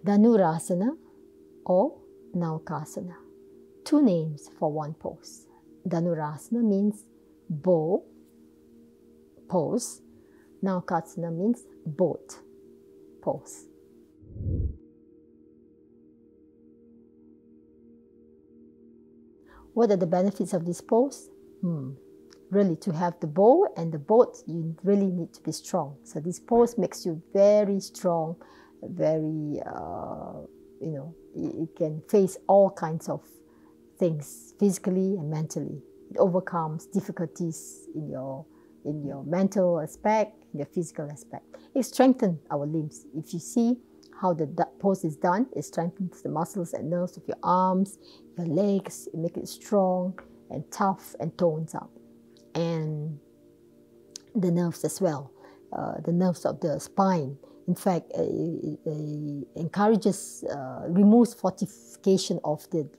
Dhanurasana or NAOKASANA. Two names for one pose. Dhanurasana means bow pose. NAOKASANA means boat pose. What are the benefits of this pose? Really, to have the bow and the boat, you really need to be strong. So this pose makes you very strong, very, it can face all kinds of things, physically and mentally. It overcomes difficulties in your mental aspect, in your physical aspect. It strengthens our limbs. If you see how the pose is done, it strengthens the muscles and nerves of your arms, your legs. It makes it strong and tough and tones up. And the nerves as well, the nerves of the spine. In fact, it encourages, removes fortification of the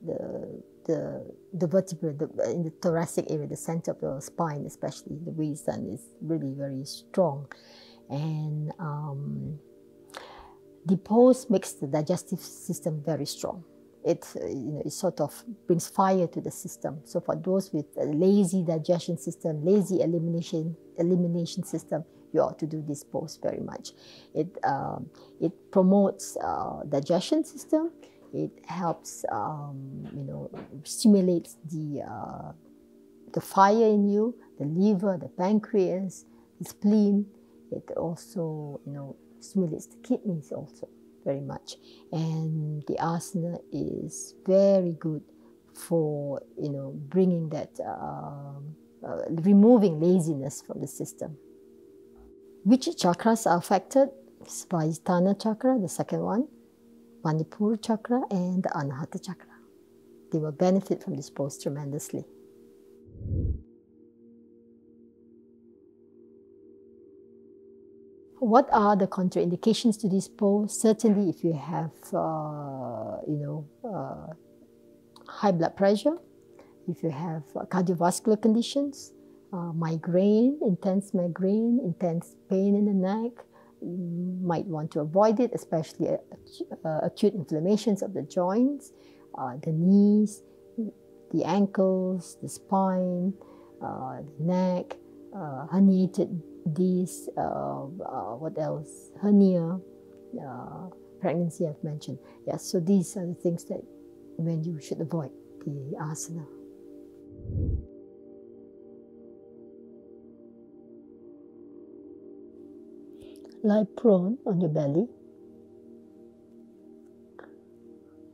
vertebrae in the thoracic area, the center of the spine, especially the waist, and is really very strong. And the pose makes the digestive system very strong. It sort of brings fire to the system. So for those with a lazy digestion system, lazy elimination system, you ought to do this pose very much. It promotes digestion system. It helps, stimulates the fire in you, the liver, the pancreas, the spleen. It also, stimulates the kidneys also very much. And the asana is very good for, bringing that, removing laziness from the system. Which chakras are affected? Svadhisthana chakra, the second one, Manipura chakra, and the Anahata chakra. They will benefit from this pose tremendously. What are the contraindications to this pose? Certainly, if you have, high blood pressure, if you have cardiovascular conditions, migraine, intense pain in the neck, you might want to avoid it, especially acute inflammations of the joints, the knees, the ankles, the spine, the neck, herniated disc, what else? Hernia, pregnancy I've mentioned. Yes, so these are the things that when you should avoid the asana. Lie prone on your belly.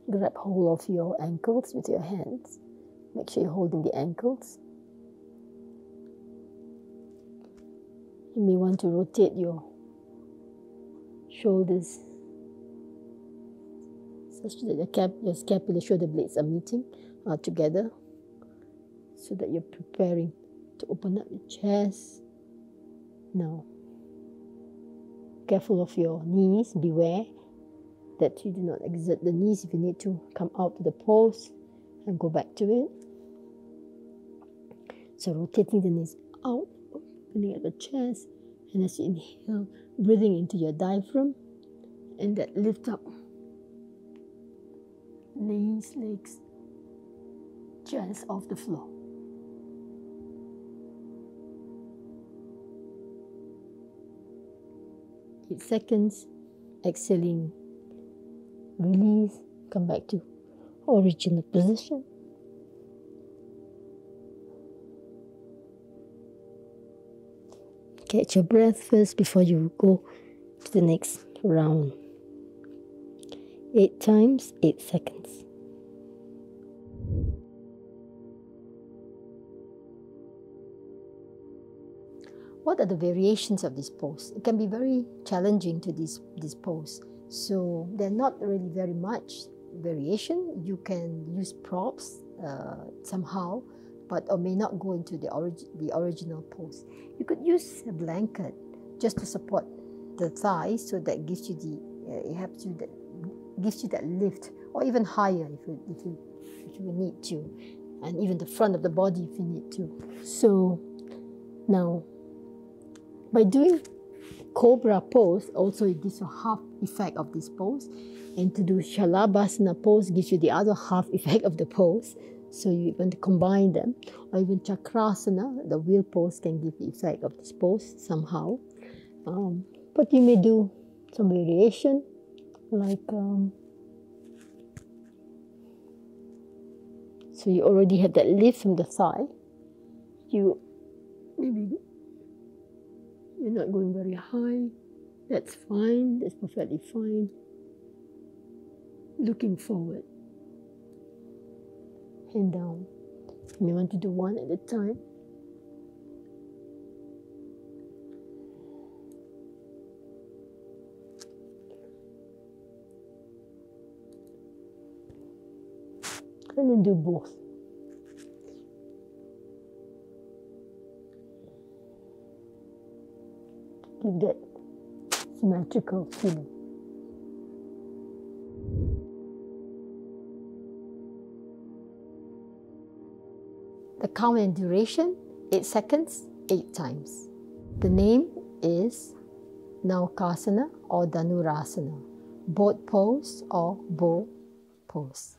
Grab hold of your ankles with your hands. Make sure you're holding the ankles. You may want to rotate your shoulders such that your scapular shoulder blades are meeting together, so that you're preparing to open up your chest. Now, careful of your knees. Beware that you do not exert the knees. If you need to, come out to the pose and go back to it. So rotating the knees out, opening up the chest, and as you inhale, breathing into your diaphragm, and that lift up knees, legs, chest off the floor. Eight seconds, exhaling, release, come back to original position. Catch your breath first before you go to the next round. 8 times, 8 seconds. What are the variations of this pose? It can be very challenging to this pose. So there's not really very much variation. You can use props somehow, but or may not go into the original pose. You could use a blanket just to support the thighs, so that gives you gives you that lift, or even higher if you need to, and even the front of the body if you need to. So now, by doing Cobra pose, also it gives you half effect of this pose. And to do Shalabhasana pose gives you the other half effect of the pose. So you want to combine them. Or even Chakrasana, the wheel pose, can give the effect of this pose somehow. But you may do some variation, like so you already have that lift from the thigh. Maybe you're not going very high. That's fine. That's perfectly fine. Looking forward and down. You may want to do one at a time. And then do both. Give that symmetrical feeling. The count and duration, 8 seconds, 8 times. The name is NAOKASANA or Dhanurasana, boat pose or bow pose.